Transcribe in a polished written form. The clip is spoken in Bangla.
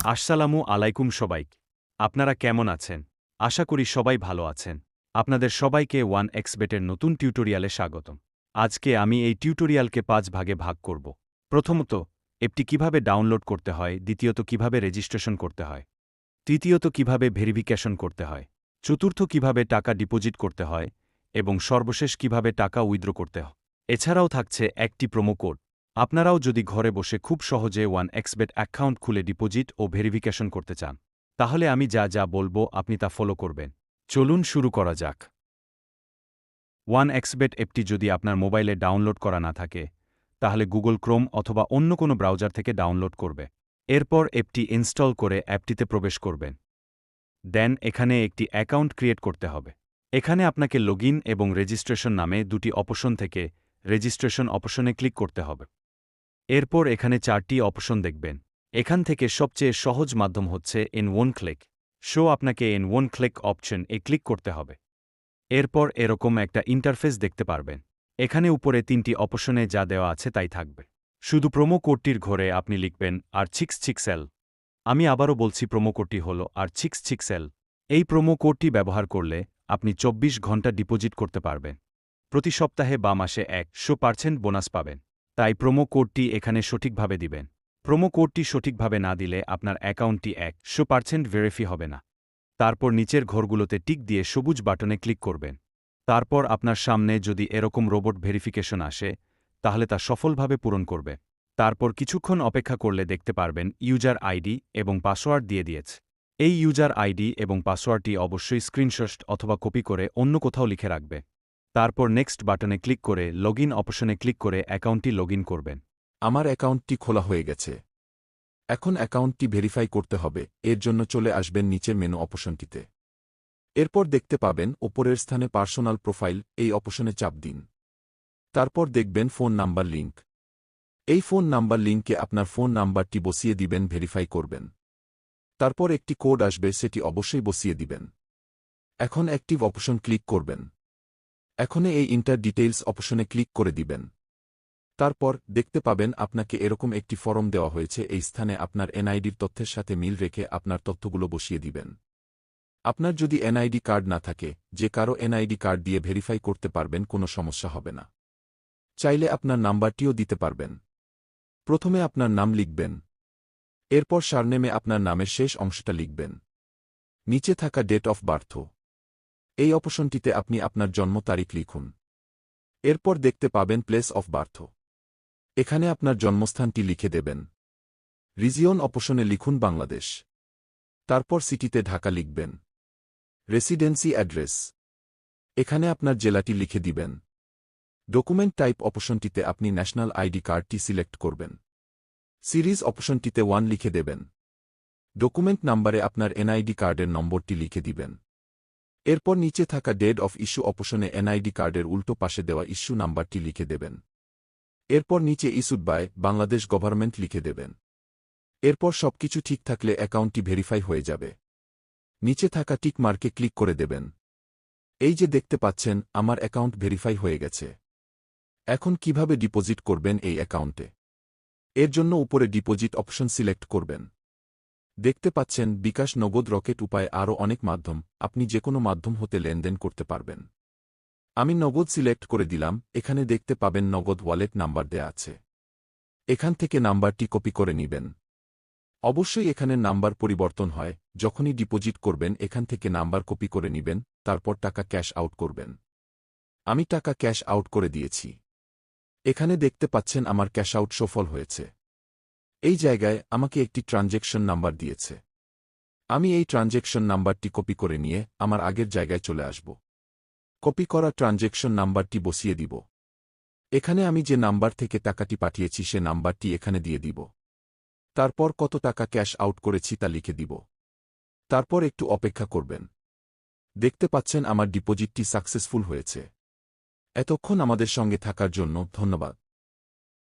আসসালামু আলাইকুম সবাইকে। আপনারা কেমন আছেন? আশা করি সবাই ভালো আছেন। আপনাদের সবাইকে 1xBet-এর নতুন টিউটোরিয়ালে স্বাগতম। আজকে আমি এই টিউটোরিয়ালকে 5 ভাগে ভাগ করব। প্রথমত, অ্যাপটি কিভাবে ডাউনলোড করতে হয়, দ্বিতীয়ত কিভাবে রেজিস্ট্রেশন করতে হয়, তৃতীয়ত কিভাবে ভেরিফিকেশন করতে হয়, চতুর্থ কিভাবে টাকা ডিপোজিট করতে হয় এবং সর্বশেষ কিভাবে টাকা উইথড্র করতে হয়। এছাড়াও থাকছে একটি প্রোমো কোড। আপনারাও যদি ঘরে বসে খুব সহজে 1xBet অ্যাকাউন্ট খুলে ডিপোজিট ও ভেরিফিকেশন করতে চান, তাহলে আমি যা যা বলবো আপনি তা ফলো করবেন। চলুন শুরু করা যাক। 1xBet অ্যাপটি যদি আপনার মোবাইলে ডাউনলোড করা না থাকে, তাহলে গুগল ক্রোম অথবা অন্য কোনো ব্রাউজার থেকে ডাউনলোড করবে। এরপর অ্যাপটি ইনস্টল করে অ্যাপটিতে প্রবেশ করবেন। দেন এখানে একটি অ্যাকাউন্ট ক্রিয়েট করতে হবে। এখানে আপনাকে লগইন এবং রেজিস্ট্রেশন নামে দুটি অপশন থেকে রেজিস্ট্রেশন অপশনে ক্লিক করতে হবে। এরপর এখানে 4টি অপশন দেখবেন। এখান থেকে সবচেয়ে সহজ মাধ্যম হচ্ছে ইন ওয়ান ক্লিক। আপনাকে in one click option click করতে হবে। এরপর এরকম একটা ইন্টারফেস দেখতে পারবেন। এখানে উপরে 3টি অপশনে যা দেওয়া আছে তাই থাকবে। শুধু প্রোমো কোডটির ঘরে আপনি লিখবেন R666L। আমি আবারও বলছি, প্রোমো কোডটি হল R666L। এই প্রোমো কোডটি ব্যবহার করলে আপনি 24 ঘন্টা ডিপোজিট করতে পারবেন। প্রতি সপ্তাহে বা মাসে 100% বোনাস পাবেন। তাই প্রোমো কোডটি এখানে সঠিকভাবে দিবেন। প্রোমো কোডটি সঠিকভাবে না দিলে আপনার অ্যাকাউন্টটি 100% ভেরিফাই হবে না। তারপর নিচের ঘরগুলোতে টিক দিয়ে সবুজ বাটনে ক্লিক করবেন। তারপর আপনার সামনে যদি এরকম রোবট ভেরিফিকেশন আসে, তাহলে তা সফলভাবে পূরণ করবে। তারপর কিছুক্ষণ অপেক্ষা করলে দেখতে পারবেন ইউজার আইডি এবং পাসওয়ার্ড দিয়ে দিয়েছে। এই ইউজার আইডি এবং পাসওয়ার্ডটি অবশ্যই স্ক্রিনশট অথবা কপি করে অন্য কোথাও লিখে রাখবে। তারপর নেক্সট বাটনে ক্লিক করে লগইন অপশনে ক্লিক করে অ্যাকাউন্টটি লগইন করবেন। আমার অ্যাকাউন্টটি খোলা হয়ে গেছে। এখন অ্যাকাউন্টটি ভেরিফাই করতে হবে। এর জন্য চলে আসবেন নিচের মেনু অপশনটিতে। এরপর দেখতে পাবেন ওপরের স্থানে পার্সোনাল প্রোফাইল, এই অপশনে চাপ দিন। তারপর দেখবেন ফোন নাম্বার লিঙ্ক। এই ফোন নাম্বার লিঙ্কে আপনার ফোন নাম্বারটি বসিয়ে দিবেন, ভেরিফাই করবেন। তারপর একটি কোড আসবে, সেটি অবশ্যই বসিয়ে দিবেন। এখন অ্যাক্টিভ অপশন ক্লিক করবেন। এখন এই ইন্টার ডিটেইলস অপশনে ক্লিক করে দিবেন। তারপর দেখতে পাবেন আপনাকে এরকম একটি ফরম দেওয়া হয়েছে। এই স্থানে আপনার এনআইডির তথ্যের সাথে মিল রেখে আপনার তথ্যগুলো বসিয়ে দিবেন। আপনার যদি এনআইডি কার্ড না থাকে, যে কারো এনআইডি কার্ড দিয়ে ভেরিফাই করতে পারবেন, কোনো সমস্যা হবে না। চাইলে আপনার নাম্বারটিও দিতে পারবেন। প্রথমে আপনার নাম লিখবেন। এরপর সারনেমে আপনার নামের শেষ অংশটা লিখবেন। নিচে থাকা ডেট অফ বার্থ, এই অপশনটিতে আপনি আপনার জন্ম তারিখ লিখুন। এরপর দেখতে পাবেন প্লেস অফ বার্থ, এখানে আপনার জন্মস্থানটি লিখে দেবেন। রিজিয়ন অপশনে লিখুন বাংলাদেশ। তারপর সিটিতে ঢাকা লিখবেন। রেসিডেন্সি অ্যাড্রেস, এখানে আপনার জেলাটি লিখে দিবেন। ডকুমেন্ট টাইপ অপশনটিতে আপনি ন্যাশনাল আইডি কার্ডটি সিলেক্ট করবেন। সিরিজ অপশনটিতে 1 লিখে দেবেন। ডকুমেন্ট নাম্বারে আপনার এনআইডি কার্ডের নম্বরটি লিখে দিবেন। এরপর নিচে থাকা ডেট অফ ইস্যু অপশনে এনআইডি কার্ডের উল্টো পাশে দেওয়া ইস্যু নাম্বারটি লিখে দেবেন। এরপর নিচে ইস্যুড বাই বাংলাদেশ গভর্নমেন্ট লিখে দেবেন। এরপর সবকিছু ঠিক থাকলে অ্যাকাউন্টটি ভেরিফাই হয়ে যাবে। নিচে থাকা টিক মার্কে ক্লিক করে দেবেন। এই যে দেখতে পাচ্ছেন, আমার অ্যাকাউন্ট ভেরিফাই হয়ে গেছে। এখন কিভাবে ডিপোজিট করবেন এই অ্যাকাউন্টে? এর জন্য উপরে ডিপোজিট অপশন সিলেক্ট করবেন। দেখতে পাচ্ছেন বিকাশ, নগদ, রকেট উপায় আরও অনেক মাধ্যম। আপনি যে কোনো মাধ্যম হতে লেনদেন করতে পারবেন। আমি নগদ সিলেক্ট করে দিলাম। এখানে দেখতে পাবেন নগদ ওয়ালেট নাম্বার দেয়া আছে। এখান থেকে নাম্বারটি কপি করে নিবেন। অবশ্যই এখানে নাম্বার পরিবর্তন হয়। যখনই ডিপোজিট করবেন এখান থেকে নাম্বার কপি করে নিবেন, তারপর টাকা ক্যাশ আউট করবেন। আমি টাকা ক্যাশ আউট করে দিয়েছি। এখানে দেখতে পাচ্ছেন আমার ক্যাশ আউট সফল হয়েছে। এই জায়গায় আমাকে একটি ট্রানজ্যাকশন নাম্বার দিয়েছে। আমি এই ট্রানজ্যাকশন নাম্বারটি কপি করে নিয়ে আমার আগের জায়গায় চলে আসব। কপি করা ট্রানজ্যাকশন নাম্বারটি বসিয়ে দিব। এখানে আমি যে নাম্বার থেকে টাকাটি পাঠিয়েছি সে নাম্বারটি এখানে দিয়ে দিব। তারপর কত টাকা ক্যাশ আউট করেছি তা লিখে দিব। তারপর একটু অপেক্ষা করবেন। দেখতে পাচ্ছেন আমার ডিপোজিটটি সাকসেসফুল হয়েছে। এতক্ষণ আমাদের সঙ্গে থাকার জন্য ধন্যবাদ।